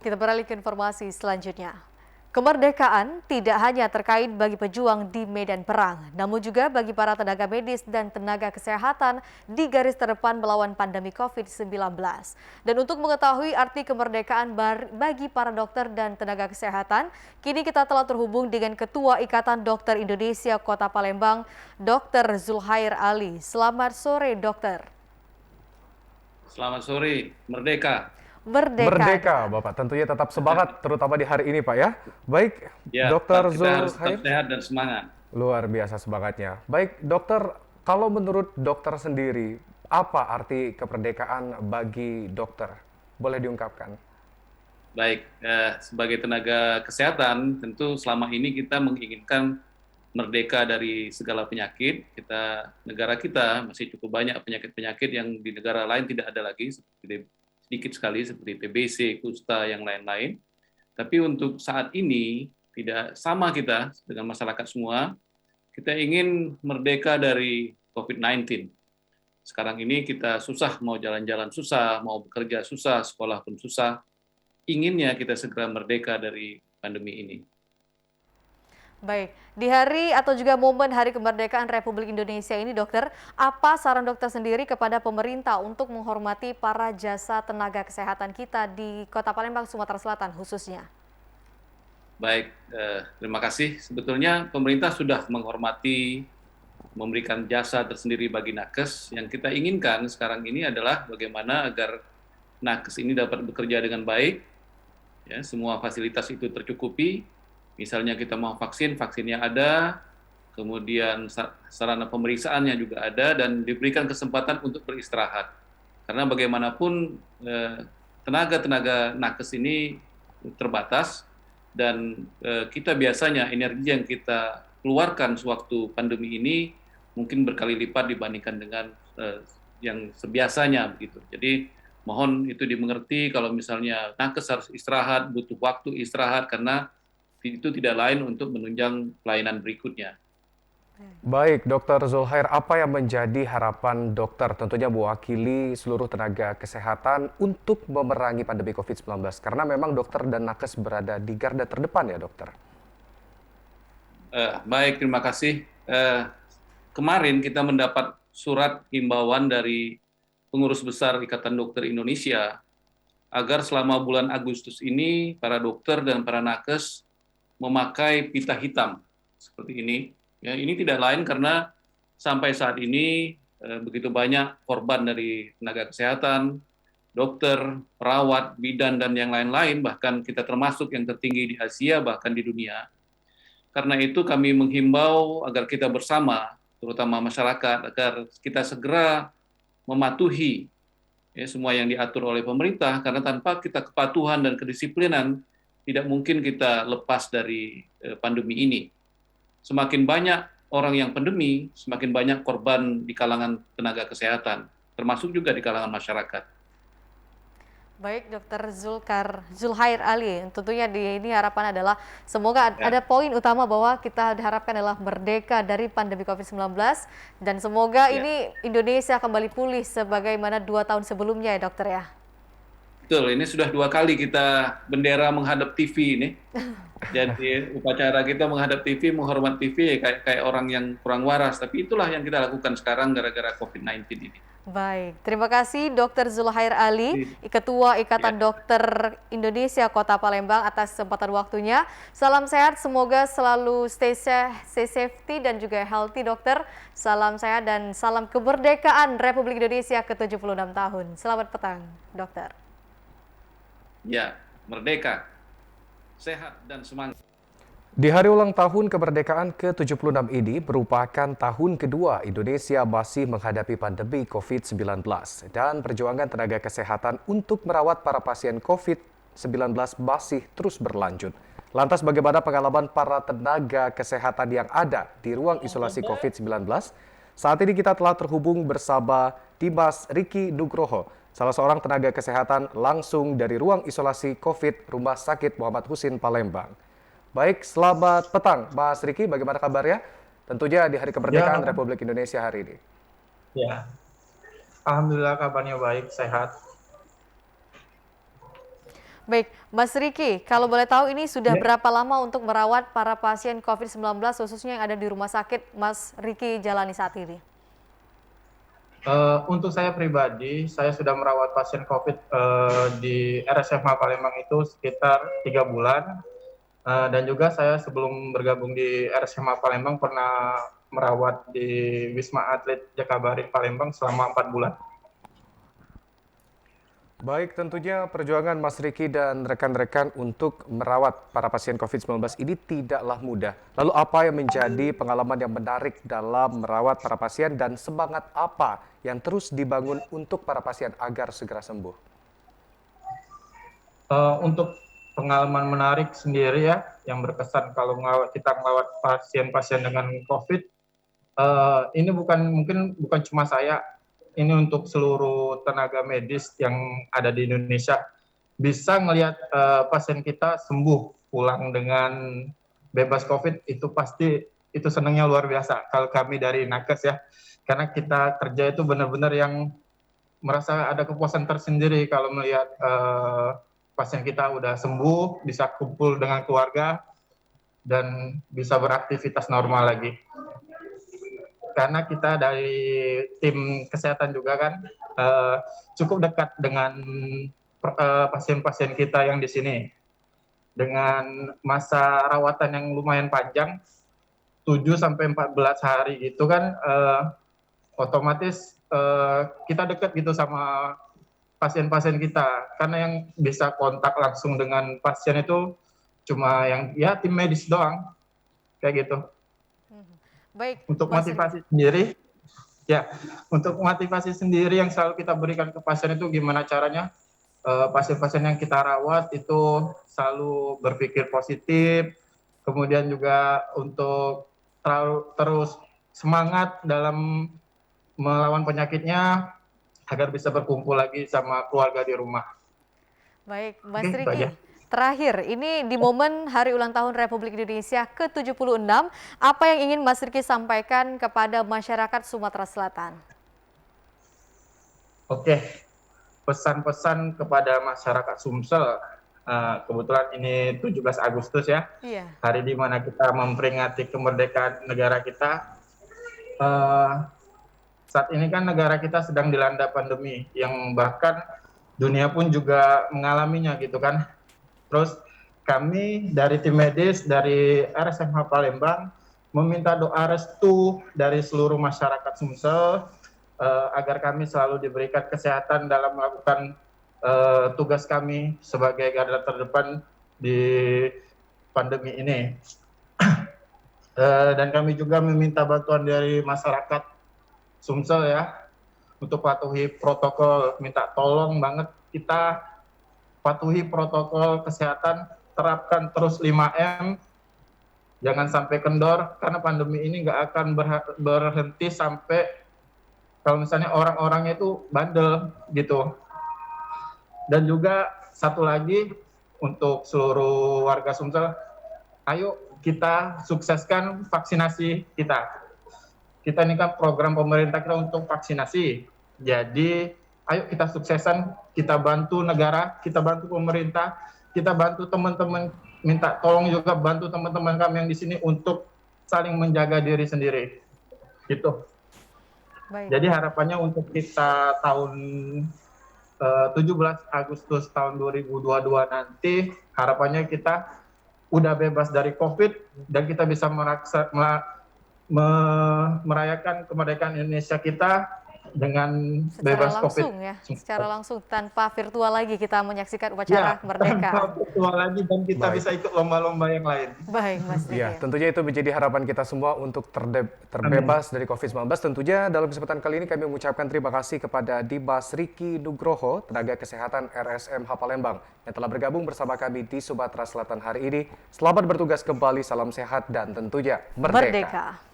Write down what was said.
Kita beralih ke informasi selanjutnya. Kemerdekaan tidak hanya terkait bagi pejuang di medan perang, namun juga bagi para tenaga medis dan tenaga kesehatan di garis terdepan melawan pandemi COVID-19. Dan untuk mengetahui arti kemerdekaan bagi para dokter dan tenaga kesehatan, kini kita telah terhubung dengan Ketua Ikatan Dokter Indonesia Kota Palembang, Dr. Zulhair Ali. Selamat sore, dokter. Selamat sore, Merdeka. Merdeka. Merdeka, Bapak. Tentunya tetap semangat, terutama di hari ini, Pak ya. Baik, Ya, Dokter kita harus tetap Zulhair. sehat dan semangat. Luar biasa semangatnya. Baik, Dokter, kalau menurut dokter sendiri, apa arti kemerdekaan bagi dokter? Boleh diungkapkan? Baik, sebagai tenaga kesehatan, tentu selama ini kita menginginkan merdeka dari segala penyakit. Negara kita masih cukup banyak penyakit-penyakit yang di negara lain tidak ada lagi, sedikit sekali seperti TBC, kusta, yang lain-lain. Tapi untuk saat ini tidak sama kita dengan masyarakat semua. Kita ingin merdeka dari COVID-19. Sekarang ini kita susah, mau jalan-jalan susah, mau bekerja susah, sekolah pun susah. Inginnya kita segera merdeka dari pandemi ini. Baik, di hari atau juga momen Hari Kemerdekaan Republik Indonesia ini, dokter, apa saran dokter sendiri kepada pemerintah untuk menghormati para jasa tenaga kesehatan kita di Kota Palembang, Sumatera Selatan khususnya? Baik, terima kasih. Sebetulnya pemerintah sudah menghormati, memberikan jasa tersendiri bagi nakes. Yang kita inginkan sekarang ini adalah bagaimana agar nakes ini dapat bekerja dengan baik, ya, semua fasilitas itu tercukupi. Misalnya kita mau vaksin, vaksinnya ada, kemudian sarana pemeriksaannya juga ada, dan diberikan kesempatan untuk beristirahat. Karena bagaimanapun tenaga-tenaga nakes ini terbatas, dan kita biasanya energi yang kita keluarkan sewaktu pandemi ini mungkin berkali lipat dibandingkan dengan yang sebiasanya begitu. Jadi mohon itu dimengerti kalau misalnya nakes harus istirahat, butuh waktu istirahat karena itu tidak lain untuk menunjang pelayanan berikutnya. Baik, Dokter Zulhair, apa yang menjadi harapan dokter, tentunya mewakili seluruh tenaga kesehatan untuk memerangi pandemi COVID-19? Karena memang dokter dan nakes berada di garda terdepan ya, dokter. Baik, terima kasih. Kemarin kita mendapat surat himbauan dari pengurus besar Ikatan Dokter Indonesia agar selama bulan Agustus ini para dokter dan para nakes memakai pita hitam seperti ini. Ya, ini tidak lain karena sampai saat ini begitu banyak korban dari tenaga kesehatan, dokter, perawat, bidan, dan yang lain-lain, bahkan kita termasuk yang tertinggi di Asia, bahkan di dunia. Karena itu kami menghimbau agar kita bersama, terutama masyarakat, agar kita segera mematuhi ya, semua yang diatur oleh pemerintah, karena tanpa kita kepatuhan dan kedisiplinan, tidak mungkin kita lepas dari pandemi ini. Semakin banyak orang yang pandemi, semakin banyak korban di kalangan tenaga kesehatan, termasuk juga di kalangan masyarakat. Baik, Dokter Zulhair Ali, tentunya di ini harapan adalah semoga ada poin utama bahwa kita diharapkan adalah merdeka dari pandemi COVID-19 dan semoga ini Indonesia kembali pulih sebagaimana 2 tahun sebelumnya ya, dokter ya. Betul, ini sudah 2 kali kita bendera menghadap TV ini. Jadi upacara kita menghadap TV, menghormat TV kayak orang yang kurang waras. Tapi itulah yang kita lakukan sekarang gara-gara COVID-19 ini. Baik, terima kasih Dr. Zulhair Ali, Ketua Ikatan Dokter Indonesia Kota Palembang atas kesempatan waktunya. Salam sehat, semoga selalu stay safety dan juga healthy dokter. Salam sehat dan salam kemerdekaan Republik Indonesia ke-76 tahun. Selamat petang, dokter. Ya, merdeka, sehat dan semangat. Di hari ulang tahun kemerdekaan ke-76 ini merupakan tahun kedua Indonesia masih menghadapi pandemi COVID-19 dan perjuangan tenaga kesehatan untuk merawat para pasien COVID-19 masih terus berlanjut. Lantas bagaimana pengalaman para tenaga kesehatan yang ada di ruang isolasi COVID-19? Saat ini kita telah terhubung bersama Dimas Riki Nugroho, salah seorang tenaga kesehatan langsung dari ruang isolasi COVID Rumah Sakit Muhammad Husin Palembang. Baik, selamat petang Mas Riki, bagaimana kabarnya? Tentunya di Hari Kemerdekaan Republik Indonesia hari ini. Ya, alhamdulillah kabarnya baik, sehat. Baik, Mas Riki, kalau boleh tahu ini sudah Ya, berapa lama untuk merawat para pasien COVID-19 khususnya yang ada di rumah sakit Mas Riki jalani saat ini? untuk saya pribadi, saya sudah merawat pasien COVID di RSMH Palembang itu sekitar 3 bulan. Dan juga saya sebelum bergabung di RSMH Palembang pernah merawat di Wisma Atlet Jakabaring Palembang selama 4 bulan. Baik, tentunya perjuangan Mas Riki dan rekan-rekan untuk merawat para pasien COVID-19 ini tidaklah mudah. Lalu apa yang menjadi pengalaman yang menarik dalam merawat para pasien dan semangat apa yang terus dibangun untuk para pasien agar segera sembuh? Untuk pengalaman menarik sendiri ya, yang berkesan kalau kita melawat pasien-pasien dengan COVID, ini mungkin bukan cuma saya, ini untuk seluruh tenaga medis yang ada di Indonesia. Bisa ngelihat pasien kita sembuh, pulang dengan bebas COVID, itu pasti itu senangnya luar biasa. Kalau kami dari Nakes ya, karena kita kerja itu benar-benar yang merasa ada kepuasan tersendiri kalau melihat pasien kita udah sembuh, bisa kumpul dengan keluarga, dan bisa beraktivitas normal lagi. Karena kita dari tim kesehatan juga kan cukup dekat dengan pasien-pasien kita yang di sini. Dengan masa rawatan yang lumayan panjang, 7 sampai 14 hari gitu kan, otomatis kita dekat gitu sama pasien-pasien kita. Karena yang bisa kontak langsung dengan pasien itu cuma yang ya tim medis doang, kayak gitu. Baik, Untuk Mas Riki. motivasi sendiri, ya, untuk motivasi sendiri yang selalu kita berikan ke pasien itu gimana caranya pasien-pasien yang kita rawat itu selalu berpikir positif, kemudian juga untuk terus semangat dalam melawan penyakitnya agar bisa berkumpul lagi sama keluarga di rumah. Baik, Mas Oke, itu Riki. aja. Terakhir, ini di momen Hari Ulang Tahun Republik Indonesia ke-76, apa yang ingin Mas Riki sampaikan kepada masyarakat Sumatera Selatan? Oke, pesan-pesan kepada masyarakat Sumsel. Kebetulan ini 17 Agustus ya, Iya. hari di mana kita memperingati kemerdekaan negara kita. Eh, Saat ini kan negara kita sedang dilanda pandemi yang bahkan dunia pun juga mengalaminya gitu kan. Terus kami dari tim medis dari RSMH Palembang meminta doa restu dari seluruh masyarakat Sumsel agar kami selalu diberikan kesehatan dalam melakukan tugas kami sebagai garda terdepan di pandemi ini. Dan kami juga meminta bantuan dari masyarakat Sumsel ya, untuk patuhi protokol, minta tolong banget kita patuhi protokol kesehatan, terapkan terus 5M, jangan sampai kendor, karena pandemi ini nggak akan berhenti sampai kalau misalnya orang-orangnya itu bandel gitu. Dan juga satu lagi untuk seluruh warga Sumsel, ayo kita sukseskan vaksinasi kita. Kita ini kan program pemerintah kita untuk vaksinasi. Jadi, ayo kita suksesan, kita bantu negara, kita bantu pemerintah, kita bantu teman-teman, minta tolong juga bantu teman-teman kami yang di sini untuk saling menjaga diri sendiri. Gitu. Baik. Jadi harapannya untuk kita tahun 17 Agustus tahun 2022 nanti, harapannya kita udah bebas dari COVID dan kita bisa merayakan kemerdekaan Indonesia kita dengan bebas COVID. Secara langsung tanpa virtual lagi kita menyaksikan upacara kemerdekaan. Tanpa virtual lagi dan kita Baik. bisa ikut lomba-lomba yang lain. Baik, Mas Riki. Ya, tentunya itu menjadi harapan kita semua untuk terbebas dari COVID-19. Tentunya dalam kesempatan kali ini kami mengucapkan terima kasih kepada Dimas Riki Nugroho, tenaga kesehatan RSMH Palembang, yang telah bergabung bersama kami di Sumatera Selatan hari ini. Selamat bertugas kembali, salam sehat, dan tentunya merdeka.